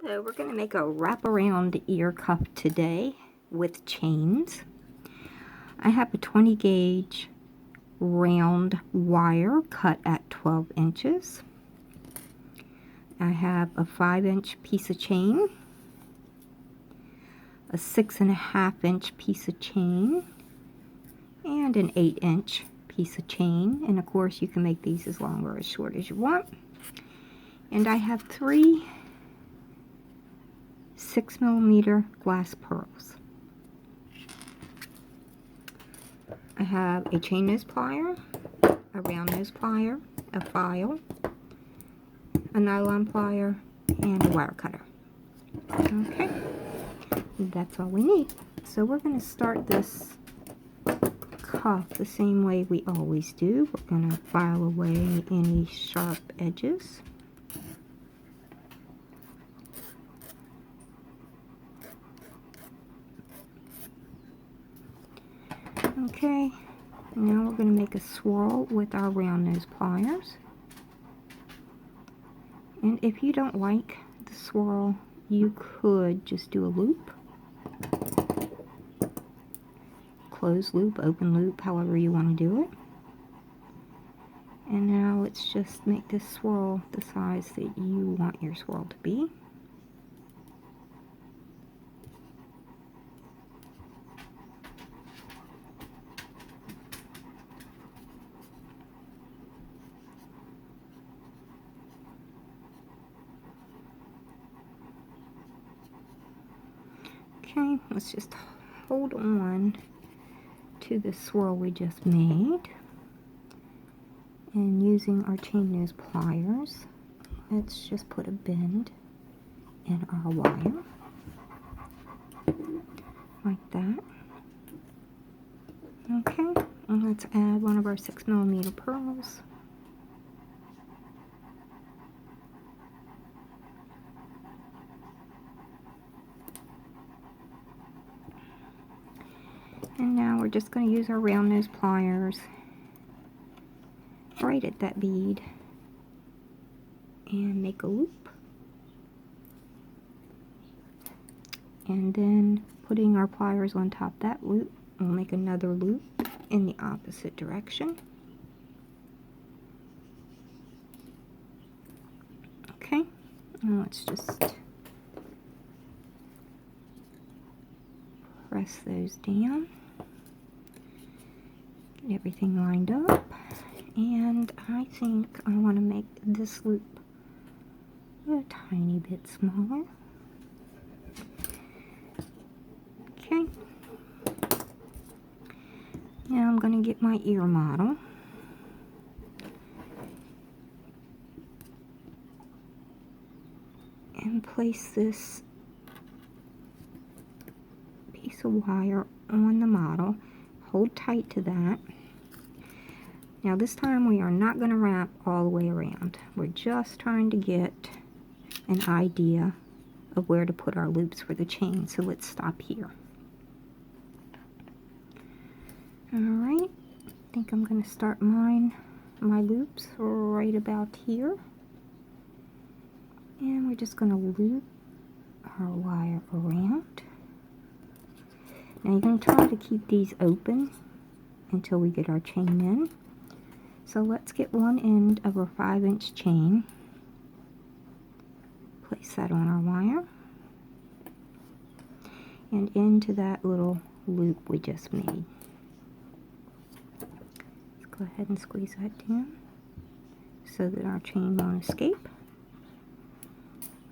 Hello, we're going to make a wraparound ear cuff today with chains. I have a 20 gauge round wire cut at 12 inches. I have a 5-inch piece of chain, a 6.5-inch piece of chain, and an 8-inch piece of chain. And of course you can make these as long or as short as you want. And I have 3 6mm glass pearls. I have a chain nose plier, a round nose plier, a file, a nylon plier, and a wire cutter. Okay, that's all we need. So we're going to start this cuff the same way we always do. We're going to file away any sharp edges. Okay, now we're going to make a swirl with our round nose pliers. And if you don't like the swirl, you could just do a loop. Closed loop, open loop, however you want to do it. And now let's just make this swirl the size that you want your swirl to be. Okay, let's just hold on to the swirl we just made. And using our chain nose pliers, let's just put a bend in our wire. Like that. Okay, and let's add one of our 6mm pearls. And now we're just going to use our round nose pliers right at that bead and make a loop. And then putting our pliers on top of that loop, we'll make another loop in the opposite direction. Okay, and let's just press those down. Get everything lined up. And I think I want to make this loop a tiny bit smaller. Okay. Now I'm going to get my ear model. And place this piece of wire on the model. Hold tight to that. Now this time we are not going to wrap all the way around. We're just trying to get an idea of where to put our loops for the chain. So let's stop here. Alright, I think I'm going to start my loops right about here. And we're just going to loop our wire around. Now you're going to try to keep these open until we get our chain in. So let's get one end of our 5-inch chain, place that on our wire, and into that little loop we just made. Let's go ahead and squeeze that down so that our chain won't escape.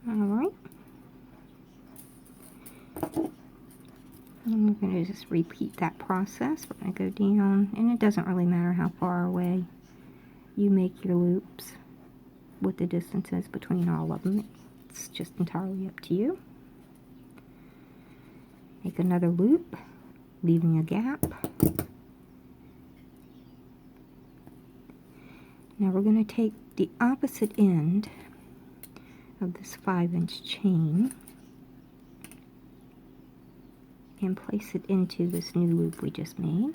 Alright. And we're going to just repeat that process. We're going to go down, and it doesn't really matter how far away you make your loops, what the distance is between all of them. It's just entirely up to you. Make another loop, leaving a gap. Now we're going to take the opposite end of this 5-inch chain and place it into this new loop we just made.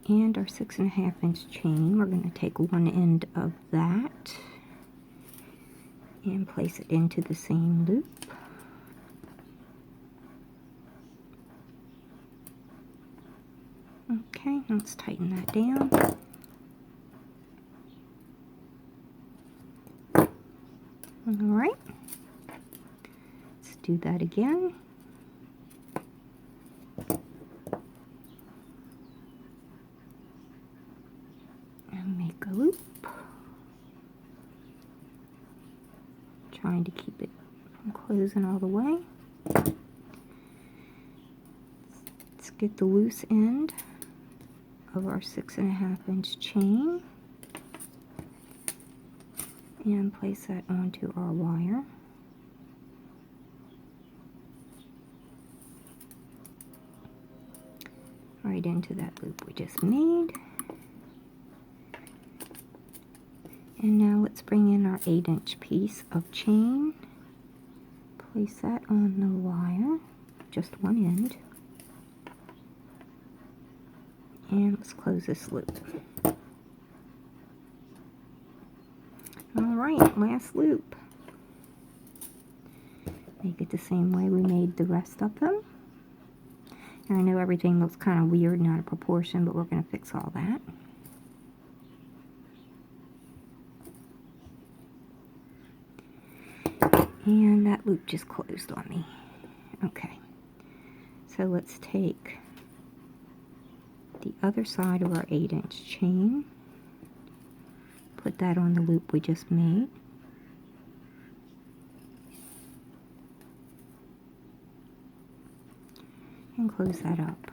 And our 6.5-inch chain, we're going to take one end of that and place it into the same loop. Okay, let's tighten that down. Alright, let's do that again. And make a loop. Trying to keep it from closing all the way. Let's get the loose end of our 6.5-inch chain and place that onto our wire. Right into that loop we just made. And now let's bring in our 8-inch piece of chain. Place that on the wire, just one end. And let's close this loop. Alright, last loop. Make it the same way we made the rest of them. And I know everything looks kind of weird and out of proportion, but we're going to fix all that. And that loop just closed on me. Okay, so let's take the other side of our 8-inch chain, put that on the loop we just made, and close that up.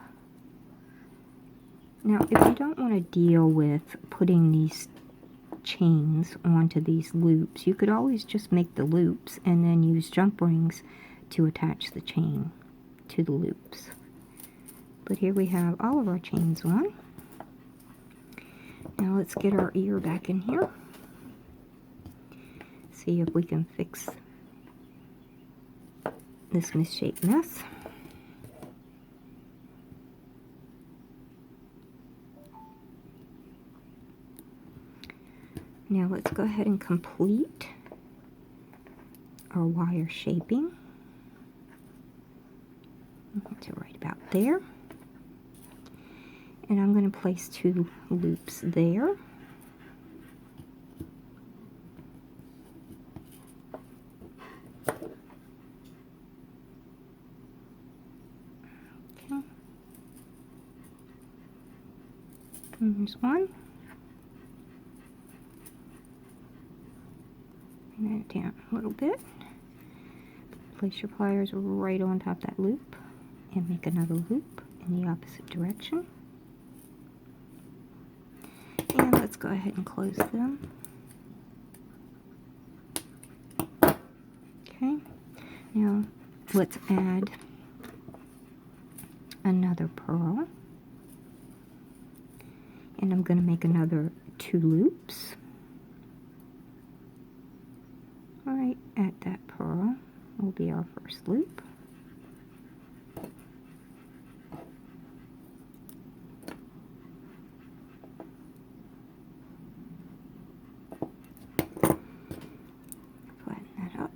Now, if you don't want to deal with putting these chains onto these loops, you could always just make the loops and then use jump rings to attach the chain to the loops. But here we have all of our chains on. Now let's get our ear back in here. See if we can fix this misshaped mess. Now let's go ahead and complete our wire shaping. To right about there. And I'm going to place 2 loops there. Okay. And there's one. Bring that down a little bit. Place your pliers right on top of that loop and make another loop in the opposite direction. And let's go ahead and close them. Okay, now let's add another purl. And I'm going to make another 2 loops. Right at that purl will be our first loop. Flatten that up.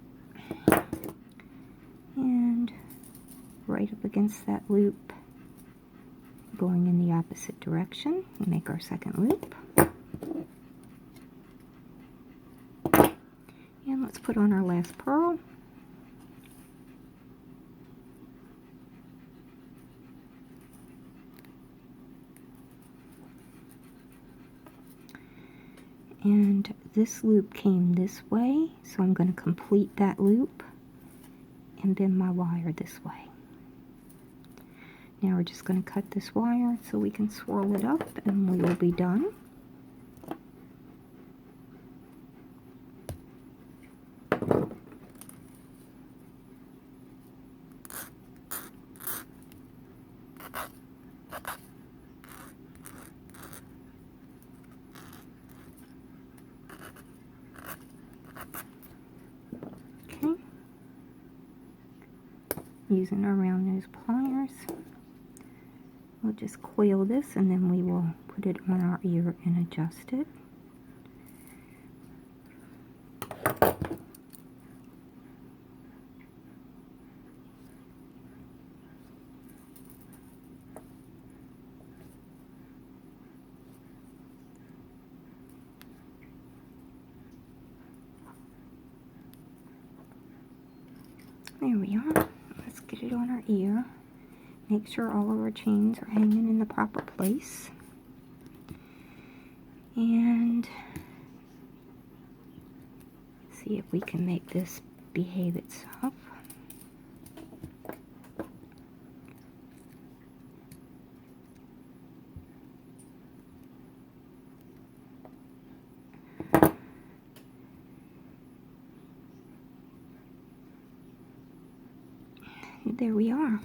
And right up against that loop, going in the opposite direction, we make our second loop. And let's put on our last purl. And this loop came this way, so I'm going to complete that loop and bend my wire this way. Now we're just going to cut this wire so we can swirl it up and we will be done. Okay. Using our round nose pliers. We'll just coil this and then we will put it on our ear and adjust it. There we are. Let's get it on our ear. Make sure all of our chains are hanging in the proper place. And see if we can make this behave itself. There we are.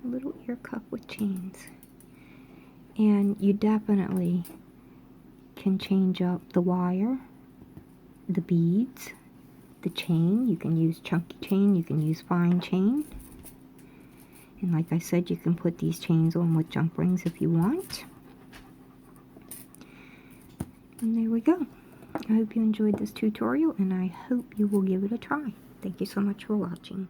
A little ear cuff with chains. And you definitely can change up the wire, the beads, the chain. You can use chunky chain, you can use fine chain. And like I said, you can put these chains on with jump rings if you want. And there we go. I hope you enjoyed this tutorial, and I hope you will give it a try. Thank you so much for watching.